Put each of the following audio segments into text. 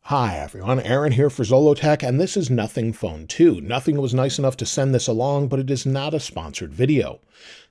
Hi everyone, Aaron here for Zollotech, and this is Nothing Phone 2. Nothing was nice enough to send this along, but it is not a sponsored video.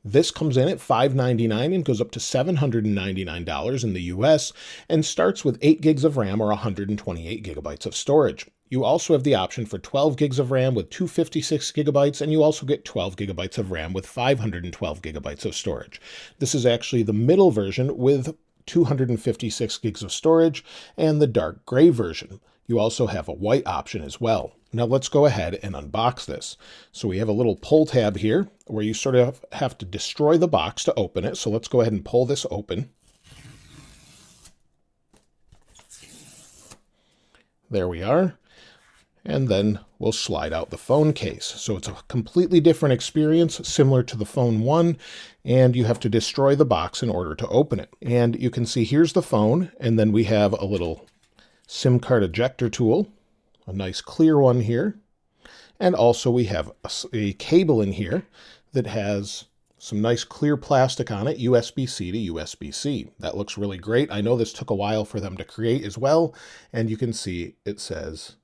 This comes in at $599 and goes up to $799 in the US and starts with 8 gigs of RAM or 128 gigabytes of storage. You also have the option for 12 gigs of RAM with 256 gigabytes, and you also get 12 gigabytes of RAM with 512 gigabytes of storage. This is actually the middle version with 256 gigs of storage and the dark gray version. You also have a white option as well. Now let's go ahead and unbox this. So we have a little pull tab here where you sort of have to destroy the box to open it. So let's go ahead and pull this open. There we are. And then we'll slide out the phone case. So it's a completely different experience, similar to the Phone 1, and you have to destroy the box in order to open it. And you can see here's the phone, and then we have a little SIM card ejector tool, a nice clear one here, and also we have a cable in here that has some nice clear plastic on it, USB-C to USB-C. That looks really great. I know this took a while for them to create as well, and you can see it says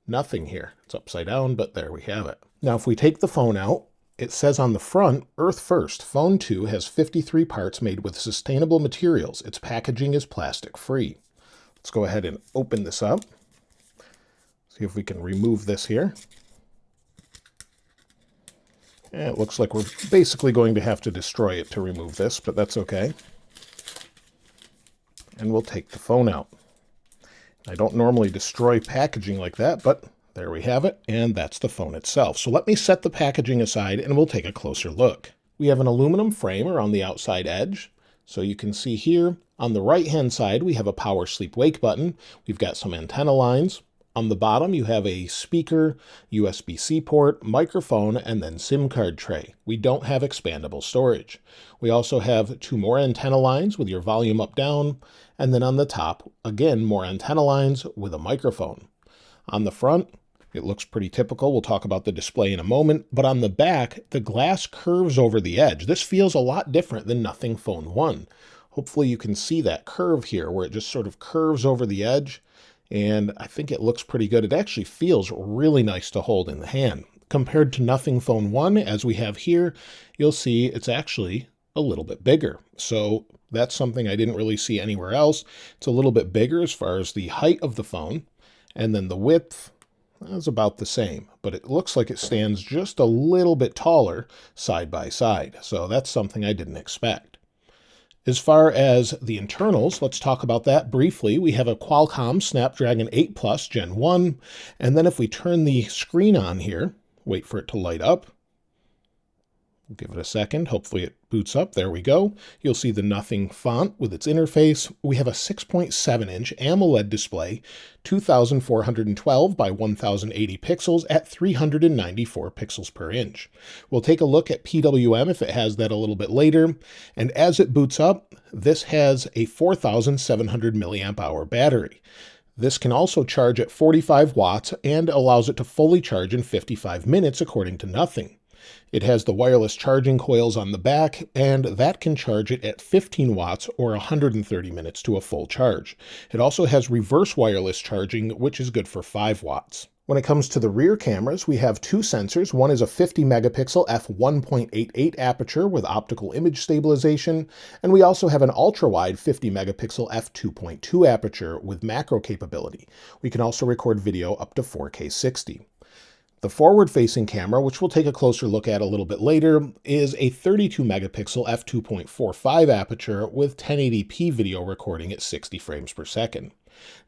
Nothing here. It's upside down, but there we have it. Now, if we take the phone out, it says on the front, Earth First, Phone 2 has 53 parts made with sustainable materials. Its packaging is plastic free. Let's go ahead and open this up. See if we can remove this here. And it looks like we're basically going to have to destroy it to remove this, but that's okay. And we'll take the phone out. I don't normally destroy packaging like that, but there we have it, and that's the phone itself. So let me set the packaging aside and we'll take a closer look. We have an aluminum frame around the outside edge. So you can see here on the right-hand side, we have a power sleep wake button. We've got some antenna lines. On the bottom, you have a speaker, USB-C port, microphone, and then SIM card tray. We don't have expandable storage. We also have 2 more antenna lines with your volume up, down, and then on the top, again, more antenna lines with a microphone. On the front, it looks pretty typical. We'll talk about the display in a moment, but on the back, the glass curves over the edge. This feels a lot different than Nothing Phone 1. Hopefully you can see that curve here where it just sort of curves over the edge. And I think it looks pretty good. It actually feels really nice to hold in the hand. Compared to Nothing Phone 1, as we have here, you'll see it's actually a little bit bigger. So that's something I didn't really see anywhere else. It's a little bit bigger as far as the height of the phone, and then the width is about the same, but it looks like it stands just a little bit taller side by side. So that's something I didn't expect. As far as the internals, let's talk about that briefly. We have a Qualcomm Snapdragon 8 Plus Gen 1, and then if we turn the screen on here, wait for it to light up. We'll give it a second. Hopefully it boots up. There we go. You'll see the Nothing font with its interface. We have a 6.7-inch AMOLED display, 2412 by 1080 pixels at 394 pixels per inch. We'll take a look at PWM if it has that a little bit later. And as it boots up, this has a 4700 milliamp hour battery. This can also charge at 45 watts and allows it to fully charge in 55 minutes according to Nothing. It has the wireless charging coils on the back, and that can charge it at 15 watts or 130 minutes to a full charge. It also has reverse wireless charging, which is good for 5 watts. When it comes to the rear cameras, we have 2 sensors. One is a 50 megapixel f1.88 aperture with optical image stabilization, and we also have an ultra-wide 50 megapixel f2.2 aperture with macro capability. We can also record video up to 4K 60. The forward-facing camera, which we'll take a closer look at a little bit later, is a 32 megapixel f2.45 aperture with 1080p video recording at 60 frames per second.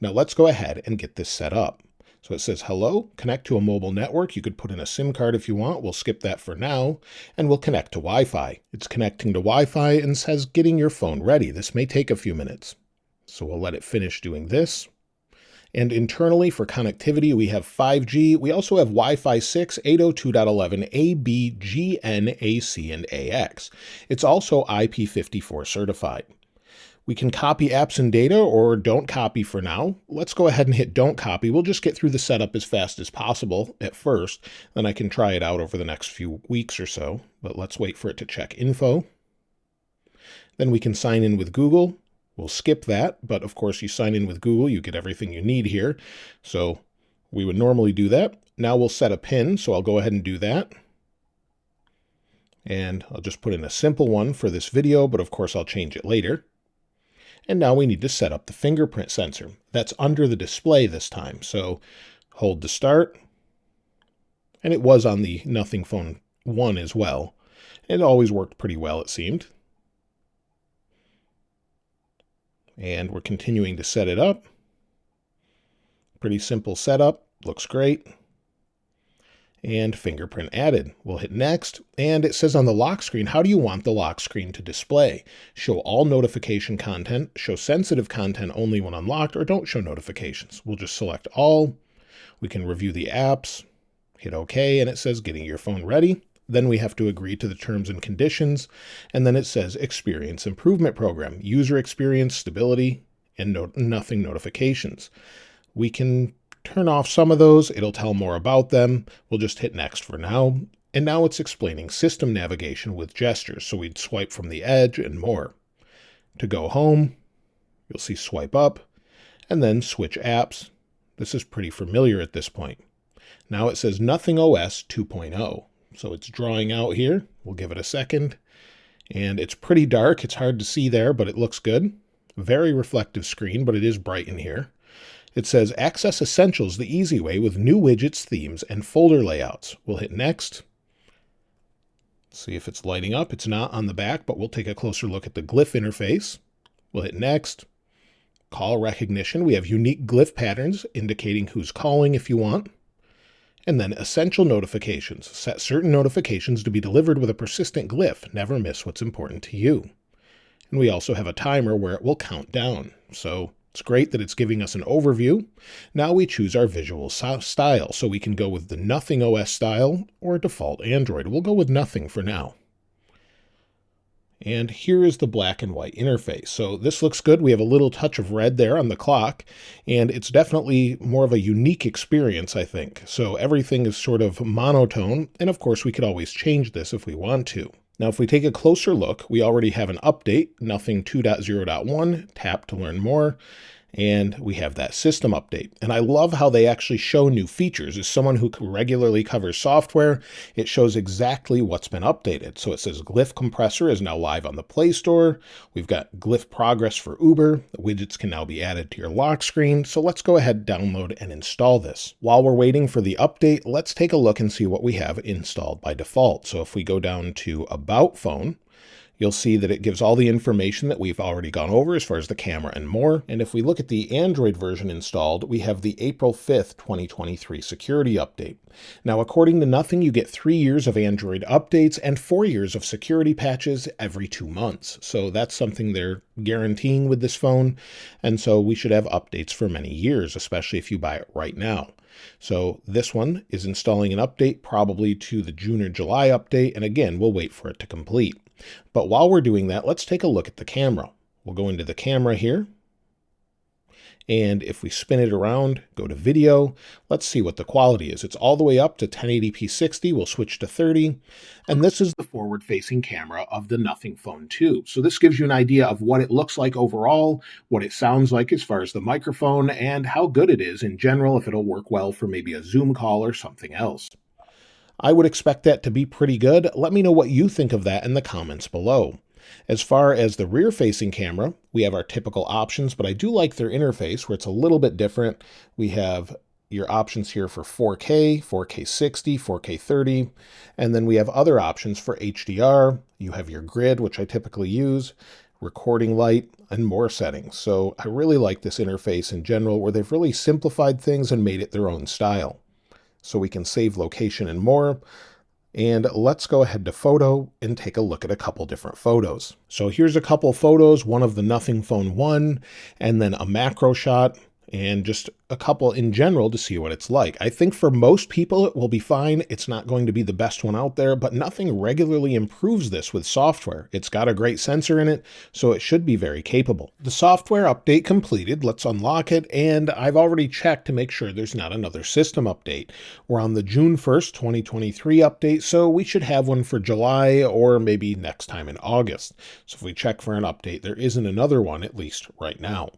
Now let's go ahead and get this set up. So it says, hello, connect to a mobile network. You could put in a SIM card if you want. We'll skip that for now, and we'll connect to Wi-Fi. It's connecting to Wi-Fi and says getting your phone ready. This may take a few minutes. So we'll let it finish doing this. And internally for connectivity, we have 5G. We also have Wi-Fi 6, 802.11, A, B, G, N, AC, and AX. It's also IP54 certified. We can copy apps and data or don't copy for now. Let's go ahead and hit don't copy. We'll just get through the setup as fast as possible at first. Then I can try it out over the next few weeks or so. But let's wait for it to check info. Then we can sign in with Google. We'll skip that, but of course you sign in with Google, you get everything you need here. So we would normally do that. Now we'll set a pin, so I'll go ahead and do that. And I'll just put in a simple one for this video, but of course I'll change it later. And now we need to set up the fingerprint sensor. That's under the display this time. So hold to start. And it was on the Nothing Phone 1 as well. It always worked pretty well, it seemed. And we're continuing to set it up. Pretty simple setup, looks great. And fingerprint added. We'll hit next, and it says on the lock screen, how do you want the lock screen to display? Show all notification content, show sensitive content only when unlocked, or don't show notifications. We'll just select all. We can review the apps, hit OK, and it says getting your phone ready. Then we have to agree to the terms and conditions, and then it says Experience Improvement Program, User Experience, Stability, and Nothing Notifications. We can turn off some of those. It'll tell more about them. We'll just hit Next for now. And now it's explaining system navigation with gestures, so we'd swipe from the edge and more. To go home, you'll see swipe up, and then switch apps. This is pretty familiar at this point. Now it says Nothing OS 2.0. So it's drawing out here. We'll give it a second. And it's pretty dark. It's hard to see there, but it looks good. Very reflective screen, but it is bright in here. It says Access Essentials the easy way with new widgets, themes, and folder layouts. We'll hit Next. See if it's lighting up. It's not on the back, but we'll take a closer look at the Glyph interface. We'll hit Next. Call recognition. We have unique Glyph patterns indicating who's calling if you want. And then essential notifications. Set certain notifications to be delivered with a persistent glyph. Never miss what's important to you. And we also have a timer where it will count down. So it's great that it's giving us an overview. Now we choose our visual style. So we can go with the Nothing OS style or default Android. We'll go with Nothing for now. And here is the black and white interface. So this looks good. We have a little touch of red there on the clock, and it's definitely more of a unique experience, I think. So everything is sort of monotone, and of course we could always change this if we want to. Now if we take a closer look, we already have an update, Nothing 2.0.1, tap to learn more. And we have that system update. And I love how they actually show new features. As someone who regularly covers software, it shows exactly what's been updated. So it says Glyph Compressor is now live on the Play Store. We've got Glyph Progress for Uber. The widgets can now be added to your lock screen. So let's go ahead, download, and install this. While we're waiting for the update, let's take a look and see what we have installed by default. So if we go down to About Phone, you'll see that it gives all the information that we've already gone over as far as the camera and more. And if we look at the Android version installed, we have the April 5th, 2023 security update. Now, according to Nothing, you get 3 years of Android updates and 4 years of security patches every 2 months. So that's something they're guaranteeing with this phone. And so we should have updates for many years, especially if you buy it right now. So this one is installing an update probably to the June or July update. And again, we'll wait for it to complete. But while we're doing that, let's take a look at the camera. We'll go into the camera here. And if we spin it around, go to video, let's see what the quality is. It's all the way up to 1080p 60. We'll switch to 30. And this is the forward-facing camera of the Nothing Phone 2. So this gives you an idea of what it looks like overall, what it sounds like as far as the microphone, and how good it is in general, if it'll work well for maybe a Zoom call or something else. I would expect that to be pretty good. Let me know what you think of that in the comments below. As far as the rear-facing camera, we have our typical options, but I do like their interface where it's a little bit different. We have your options here for 4K, 4K 60, 4K 30, and then we have other options for HDR. You have your grid, which I typically use, recording light, and more settings. So I really like this interface in general where they've really simplified things and made it their own style. So we can save location and more. And let's go ahead to photo and take a look at a couple different photos. So here's a couple photos, one of the Nothing Phone 1, and then a macro shot. and just a couple in general to see what it's like. I think for most people it will be fine. It's not going to be the best one out there, but nothing regularly improves this with software. It's got a great sensor in it, so it should be very capable. The software update completed. Let's unlock it, and I've already checked to make sure there's not another system update. We're on the June 1st, 2023 update, so we should have one for July or maybe next time in August. So if we check for an update, there isn't another one, at least right now.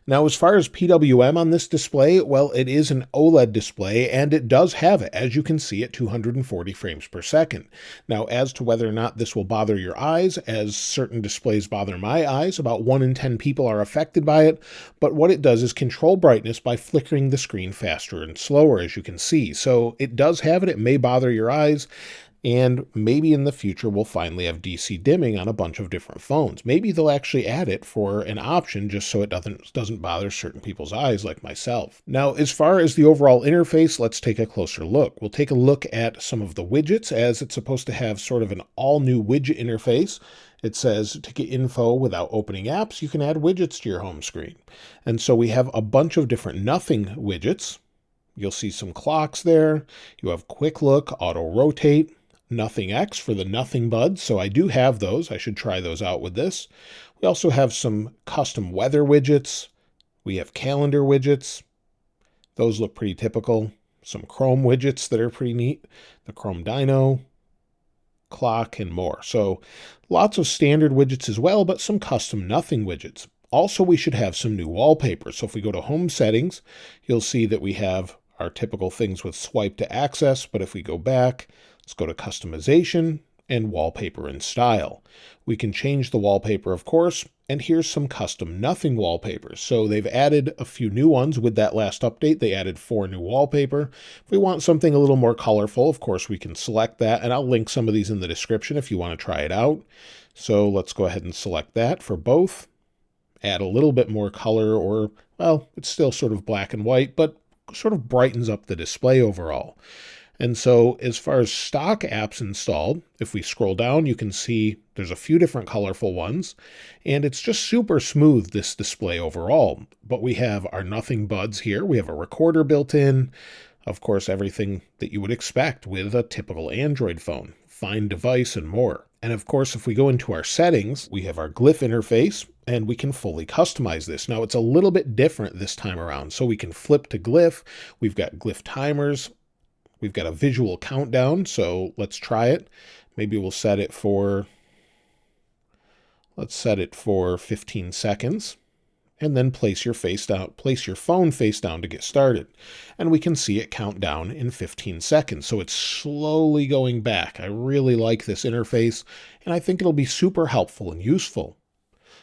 Now, as far as PWM on this display, well, it is an OLED display, and it does have it, as you can see, at 240 frames per second. Now, as to whether or not this will bother your eyes, as certain displays bother my eyes, about 1 in 10 people are affected by it, but what it does is control brightness by flickering the screen faster and slower, as you can see. So it does have it. It may bother your eyes. And maybe in the future we'll finally have DC dimming on a bunch of different phones. Maybe they'll actually add it for an option just so it doesn't bother certain people's eyes like myself. Now, as far as the overall interface, let's take a closer look. We'll take a look at some of the widgets, as it's supposed to have sort of an all-new widget interface. It says to get info without opening apps, you can add widgets to your home screen. And so we have a bunch of different nothing widgets. You'll see some clocks there. You have quick look, auto rotate, Nothing X for the Nothing buds, so I do have those. I should try those out with this. We also have some custom weather widgets. We have calendar widgets. Those look pretty typical. Some Chrome widgets that are pretty neat. The Chrome Dino, clock, and more. So lots of standard widgets as well, but some custom Nothing widgets. Also, we should have some new wallpapers. So if we go to Home Settings, you'll see that we have our typical things with swipe to access, but if we go back, let's go to Customization and Wallpaper and Style. We can change the wallpaper, of course, and here's some custom Nothing wallpapers. So they've added a few new ones with that last update. They added 4 new wallpaper. If we want something a little more colorful, of course, we can select that, and I'll link some of these in the description if you want to try it out. So let's go ahead and select that for both. Add a little bit more color, or, well, it's still sort of black and white, but sort of brightens up the display overall. And so as far as stock apps installed, if we scroll down, you can see there's a few different colorful ones, and it's just super smooth, this display overall. But we have our Nothing buds here. We have a recorder built in. Of course, everything that you would expect with a typical Android phone, Find device, and more. And of course, if we go into our settings, we have our Glyph interface, and we can fully customize this. Now, it's a little bit different this time around. So we can flip to Glyph. We've got Glyph timers. We've got a visual countdown, so let's try it. Maybe we'll set it for, let's set it for 15 seconds. And then place your phone face down to get started. And we can see it count down in 15 seconds. So it's slowly going back. I really like this interface, and I think it'll be super helpful and useful.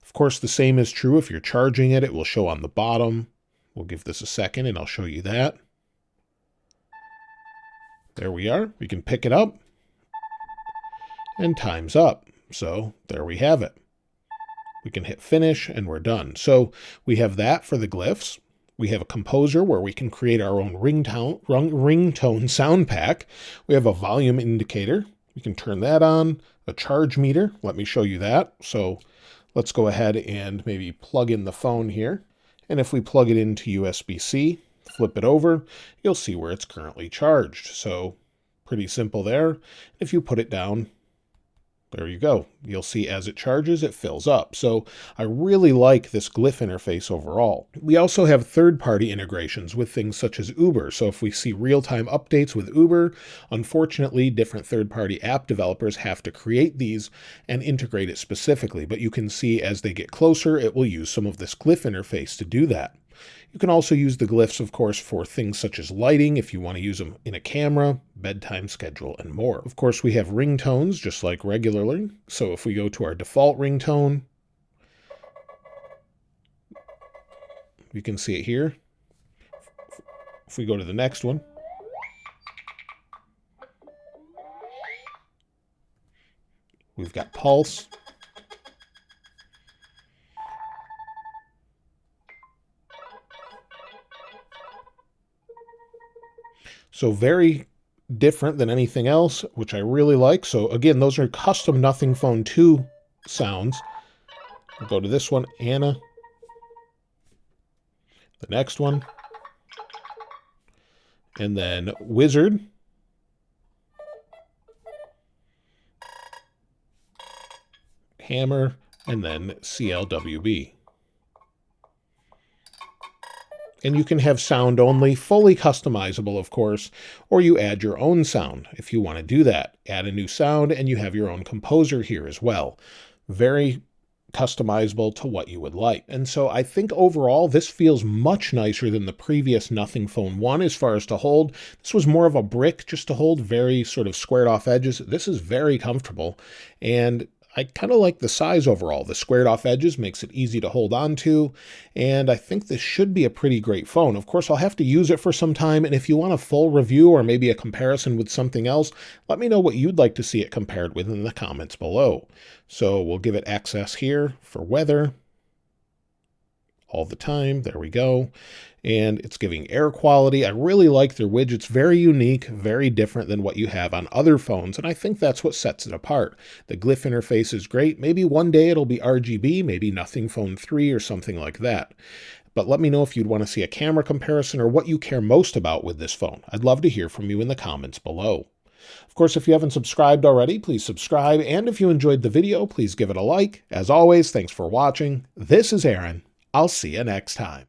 Of course, the same is true if you're charging it. It will show on the bottom. We'll give this a second, and I'll show you that. There we are. We can pick it up, and time's up. So there we have it. We can hit finish, and we're done. So we have that for the Glyphs. We have a composer where we can create our own ringtone sound pack. We have a volume indicator. We can turn that on. A charge meter. Let me show you that. So let's go ahead and maybe plug in the phone here. And if we plug it into USB-C, flip it over, you'll see where it's currently charged. So pretty simple there. If you put it down, there you go. You'll see as it charges, it fills up. So I really like this Glyph interface overall. We also have third-party integrations with things such as Uber. So if we see real-time updates with Uber, unfortunately, different third-party app developers have to create these and integrate it specifically. But you can see as they get closer, it will use some of this Glyph interface to do that. You can also use the Glyphs, of course, for things such as lighting, if you want to use them in a camera, bedtime schedule, and more. Of course, we have ringtones, just like regularly. So if we go to our default ringtone, you can see it here. If we go to the next one, we've got pulse. So very different than anything else, which I really like. So again, those are custom Nothing Phone 2 sounds. We'll go to this one, Anna. the next one, and then Wizard, Hammer, and then CLWB. And you can have sound only, fully customizable, of course, or you add your own sound if you want to do that. Add a new sound, and you have your own composer here as well. Very customizable to what you would like. And so I think overall, this feels much nicer than the previous Nothing Phone 1 as far as to hold. This was more of a brick just to hold, very sort of squared off edges. This is very comfortable, and I kind of like the size overall. The squared off edges makes it easy to hold on to, and I think this should be a pretty great phone. Of course, I'll have to use it for some time, and if you want a full review or maybe a comparison with something else, let me know what you'd like to see it compared with in the comments below. So we'll give it access here for weather all the time. There we go. And it's giving air quality. I really like their widgets. Very unique, very different than what you have on other phones, and I think that's what sets it apart. The Glyph interface is great. Maybe one day it'll be RGB, maybe Nothing Phone 3 or something like that. But let me know if you'd want to see a camera comparison or what you care most about with this phone. I'd love to hear from you in the comments below. Of course, if you haven't subscribed already, please subscribe. And if you enjoyed the video, please give it a like. As always, thanks for watching. This is Aaron. I'll see you next time.